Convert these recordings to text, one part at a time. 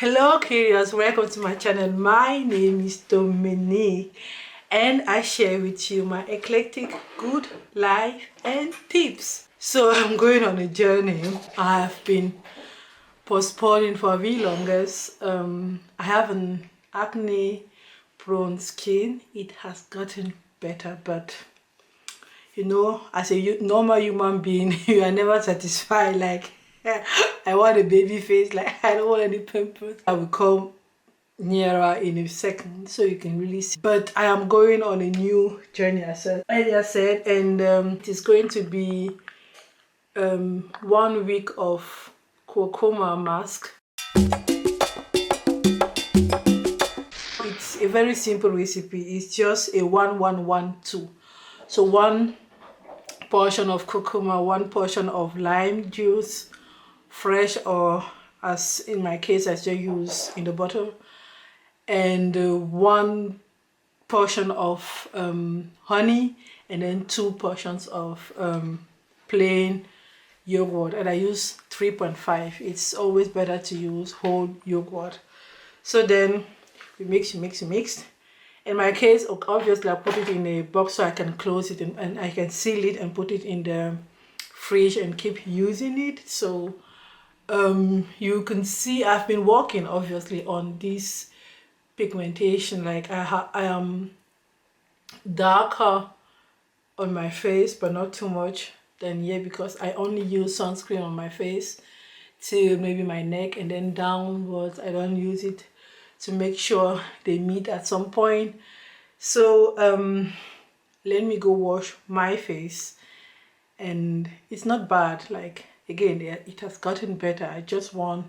Hello curious, welcome to my channel. My name is Dominique and I share with you my eclectic good life and tips. So I'm going on a journey. I have been postponing for the longest. I have an acne prone skin. It has gotten better, but you know, as a normal human being, you are never satisfied. Like, I want a baby face, like, I don't want any pimples. I will come nearer in a second so you can really see. But I am going on a new journey, as I earlier said, and it is going to be 1 week of curcuma mask. It's a very simple recipe. It's just a 1-1-1-2. So 1 portion of curcuma, 1 portion of lime juice, fresh, or as in my case I just use in the bottle, and 1 portion of honey, and then 2 portions of plain yogurt, and I use 3.5. It's always better to use whole yogurt. So then we mix. In my case, obviously I put it in a box so I can close it and I can seal it and put it in the fridge and keep using it. So you can see I've been working obviously on this pigmentation. Like I am darker on my face, but not too much than here, because I only use sunscreen on my face till maybe my neck, and then downwards I don't use it, to make sure they meet at some point. So let me go wash my face, and it's not bad. Like, again, it has gotten better. I just want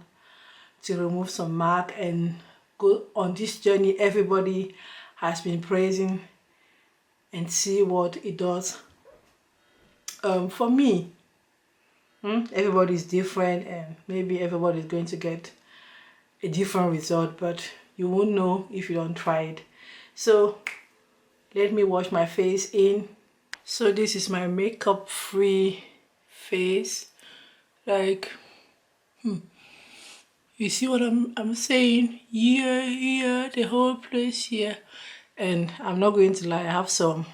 to remove some mark and go on this journey everybody has been praising, and see what it does for me. Everybody is different, and maybe everybody is going to get a different result, but you won't know if you don't try it. So let me wash my face in. So this is my makeup free face. Like, you see what I'm saying? Here, the whole place here. And I'm not going to lie, I have some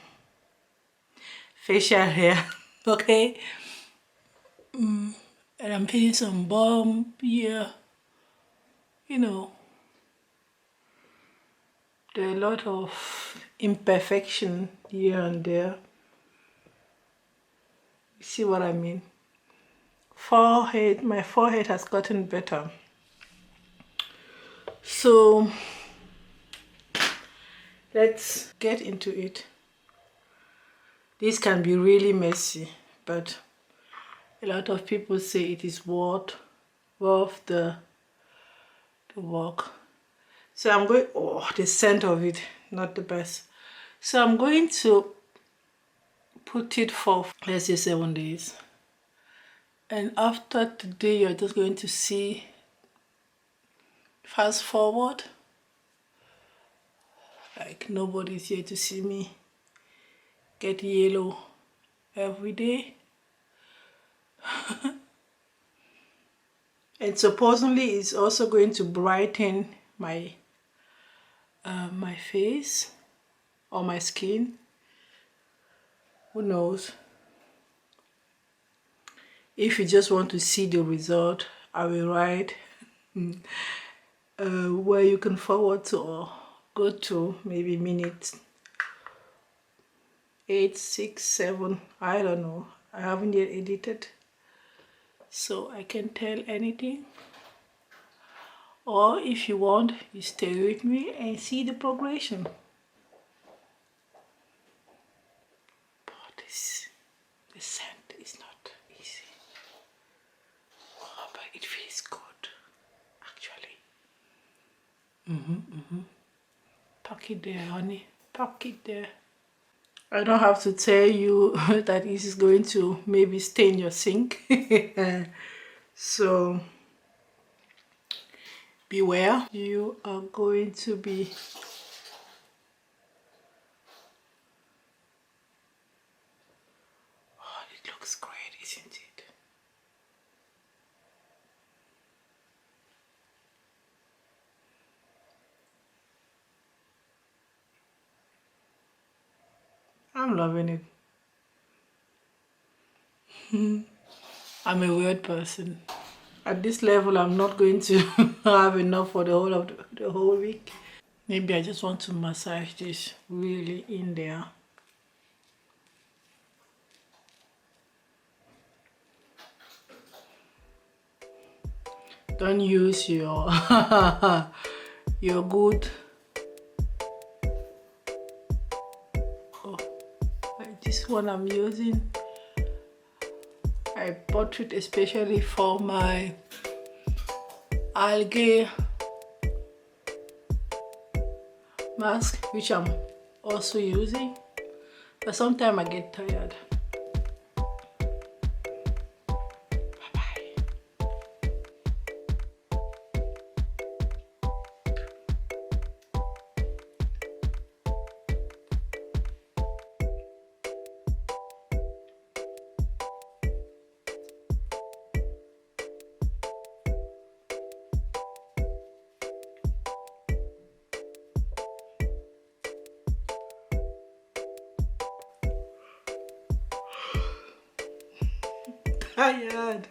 facial hair, okay? And I'm putting some balm here. You know, there are a lot of imperfection here and there. You see what I mean? Forehead, my forehead has gotten better. So let's get into it. This can be really messy, but a lot of people say it is worth the work. So I'm going, oh, the scent of it, not the best. So I'm going to put it for, let's say, 7 days. And after today, you're just going to see, fast forward, like nobody's here to see me get yellow every day. And supposedly it's also going to brighten my my face or my skin. Who knows? If you just want to see the result, I will write where you can forward to or go to, maybe minute 8, 6, 7, I don't know. I haven't yet edited, so I can tell anything. Or if you want, you stay with me and see the progression. But the scent is not easy. Oh, but it feels good, actually. Tuck it there, honey. Tuck it there. I don't have to tell you that this is going to maybe stain your sink. So beware. You are going to be it looks great, isn't it? I'm loving it. I'm a weird person. At this level, I'm not going to have enough for the whole of the whole week. Maybe I just want to massage this really in there. Don't use your your good, oh, like this one I'm using. I bought it especially for my algae mask, which I'm also using, but sometimes I get tired. Tired.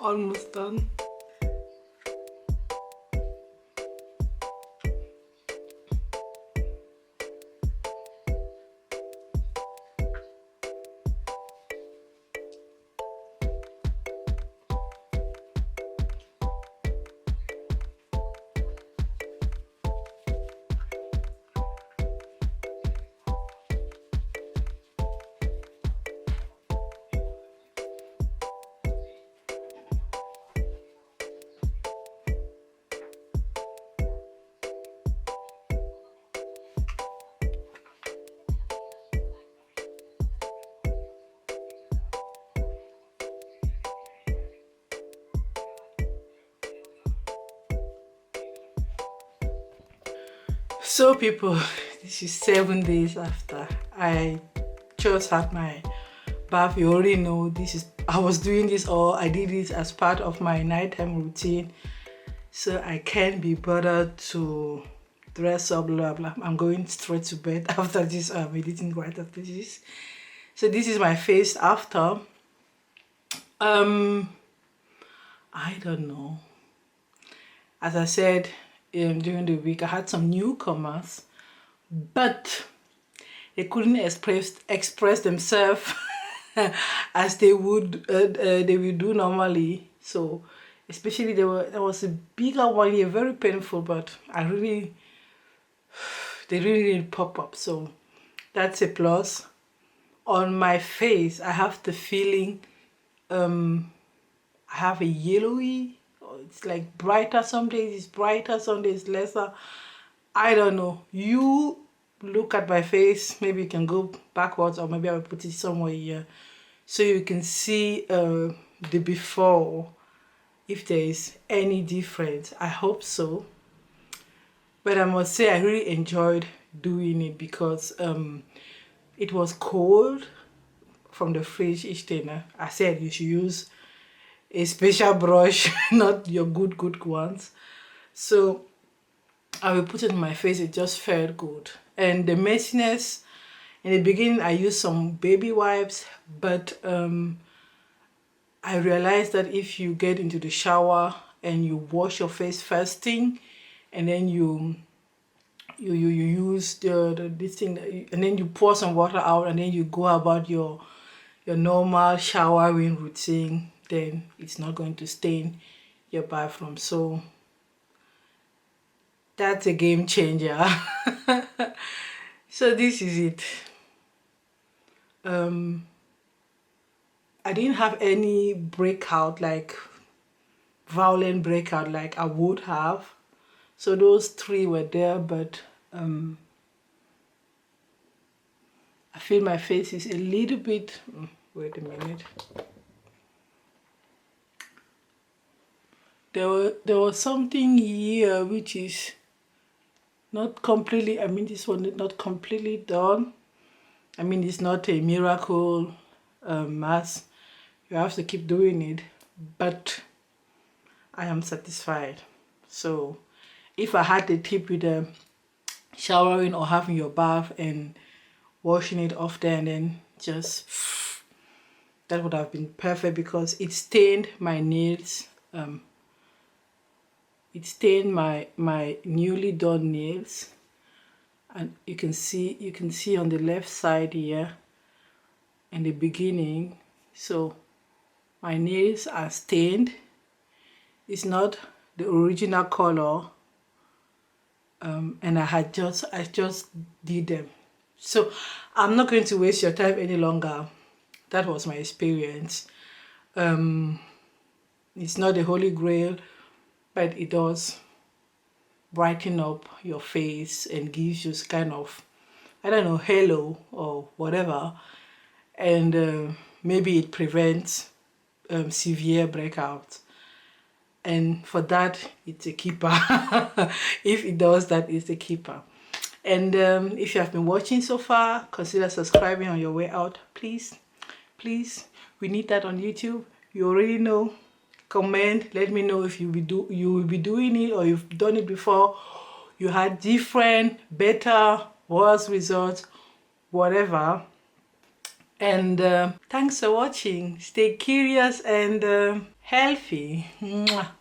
Almost done. So people, this is 7 days after I just had my bath. You already know this is, I was doing this, or I did this as part of my nighttime routine, so I can't be bothered to dress up, blah blah. I'm going straight to bed after this. I'm editing right after this. So this is my face after. I don't know, as I said, during the week I had some newcomers, but they couldn't express themselves as they would do normally. So especially there was a bigger one here, very painful, but they really didn't pop up, so that's a plus. On my face I have the feeling I have a yellowy, it's like brighter, some days it's brighter, some days lesser. I don't know. You look at my face, maybe you can go backwards, or maybe I will put it somewhere here so you can see the before, if there is any difference. I hope so. But I must say I really enjoyed doing it because it was cold from the fridge each day. I said you should use a special brush, not your good ones. So I will put it on my face. It just felt good. And the messiness, in the beginning I used some baby wipes, but I realized that if you get into the shower and you wash your face first thing, and then you use this thing, and then you pour some water out, and then you go about your normal showering routine, then it's not going to stain your bathroom. So that's a game changer. So this is it. I didn't have any breakout, like violent breakout like I would have. So those 3 were there, but I feel my face is a little bit, wait a minute. There was something here which is not completely, I mean this one is not completely done. I mean it's not a miracle mask. You have to keep doing it, but I am satisfied. So if I had the tip with the showering or having your bath and washing it off there, and then just, that would have been perfect, because it stained my nails. It stained my newly done nails, and you can see on the left side here in the beginning. So my nails are stained. It's not the original color, and I just did them. So I'm not going to waste your time any longer. That was my experience. It's not the holy grail, but it does brighten up your face and gives you kind of, I don't know, halo or whatever, and maybe it prevents severe breakouts. And for that, it's a keeper. If it does that, it's a keeper. And if you have been watching so far, consider subscribing on your way out, please. Please, we need that on YouTube. You already know. Comment, let me know if you will be doing it, or you've done it before. You had different, better, worse results, whatever. And thanks for watching. Stay curious and healthy. Mwah.